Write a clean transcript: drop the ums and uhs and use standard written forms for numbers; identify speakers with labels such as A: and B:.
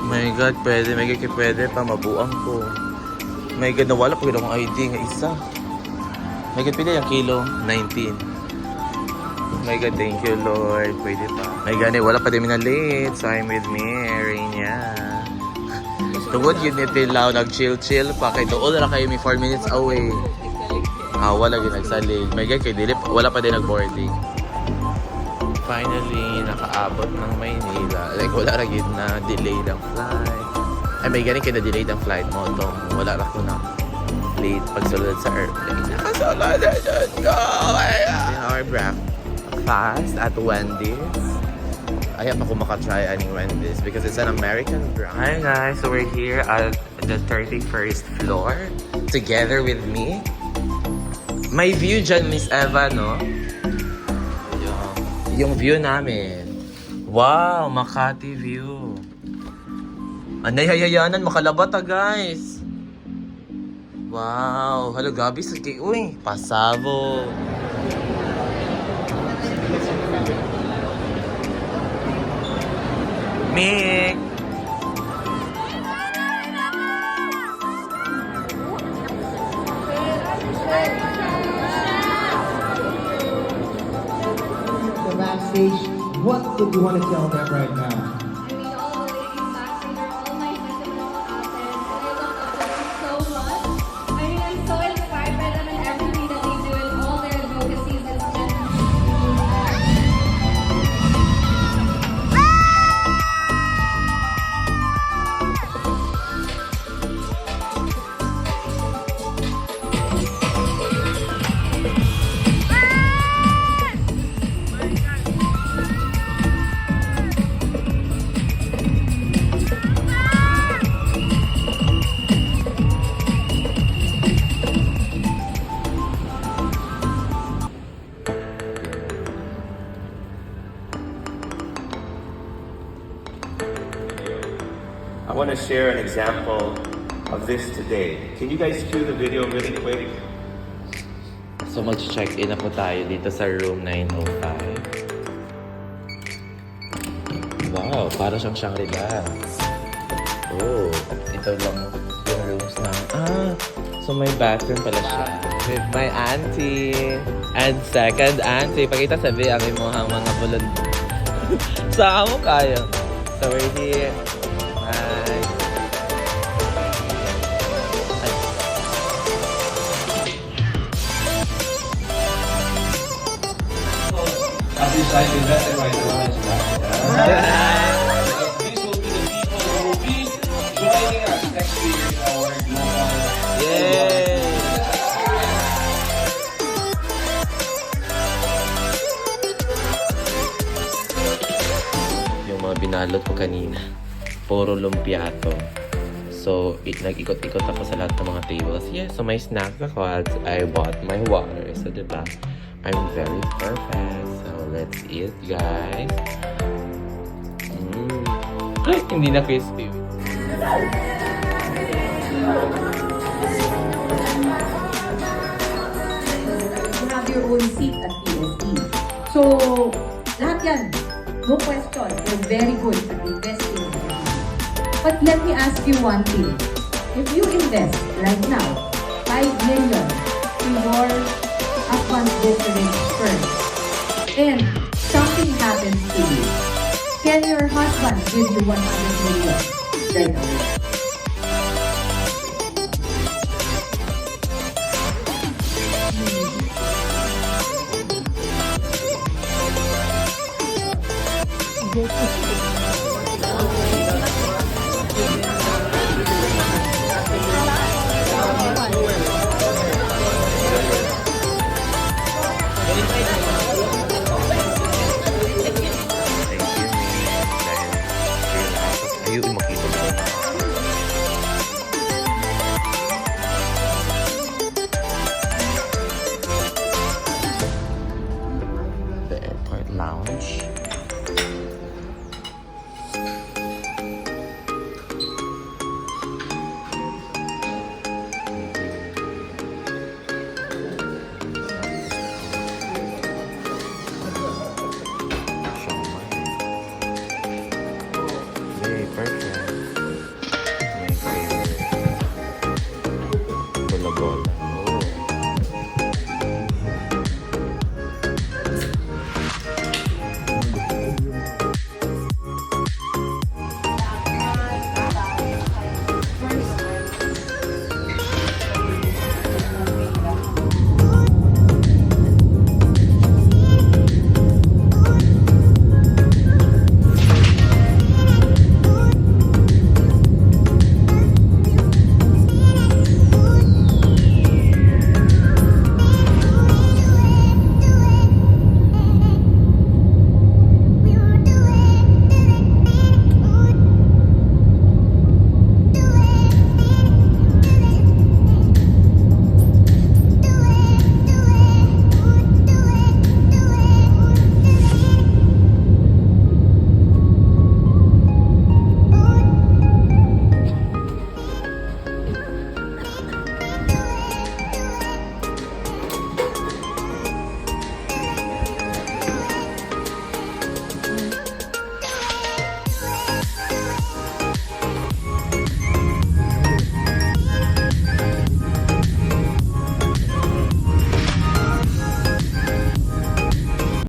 A: My God, pwede. My God, pwede pa. Mabuang ko. My God, nawala pa akong ID nga isa. My God, pili yung kilo. 19. My God, thank you, Lord. Pwede pa. My God, wala pa din na late. So, I'm with Mary niya. Tungod yun nitilaw, nag-chill-chill pa. Kaya doon na kayo, may 4 minutes away. Wala yun nagsalig. My God, kay Dilip, wala pa din nag-boarding. Finally, nakaabot ng Maynila. Like, wala rin yun na delayed ang flight. Ay, may galing kayo na delayed ang flight mo. Itong, wala rin ko na late pagsulod sa airplane. Nakasulod na dyan ko! Our breakfast at Wendy's. Ayaw pa ko makatry any Wendy's because it's an American brand. Hi guys, so we're here at the 31st floor together with me. May view dyan, Miss Eva, no? Yung view namin. Wow, Makati view. Anay hayayanan, makalabata guys. Wow, hello gabi sa uy, Pasabo. Mick.
B: Backstage, what would you want to tell them right now?
C: I mean, all the ladies backstage are all my sentimental assets. I love them so much. I mean, I'm so inspired by them and everything that they do and all their advocacies. It's
D: I want to share an example of this today. Can you guys cue the video really quick?
A: So mag-check-in na po tayo dito sa room 905. Wow, para siyang Shangri-La. Oh, ito lang yung rooms na. So may bathroom pala siya. With my auntie. And second auntie. Pakita sa ang imuhang mga bulod. Saan mo kayo? So we're here. Hi.
E: As you like invested right now, these will be the people who will be joining us next year in our global.
A: Yay! Yung mga binalot ko kanina, puro lumpiato. So, nag-ikot-ikot ako sa lahat ng mga tables. Yeah, so may snack ako at I bought my water. So, diba? I'm very perfect. So, let's eat, guys. Ay, hindi na crispy.
F: You have your own seat at PSE. So, lahat yan, no question, you're very good at investing. But let me ask you one thing. If you invest right now, 5 million to your upfront brokerage firm, and something happens to you, can your husband give you 100 million right away?
A: Ayun,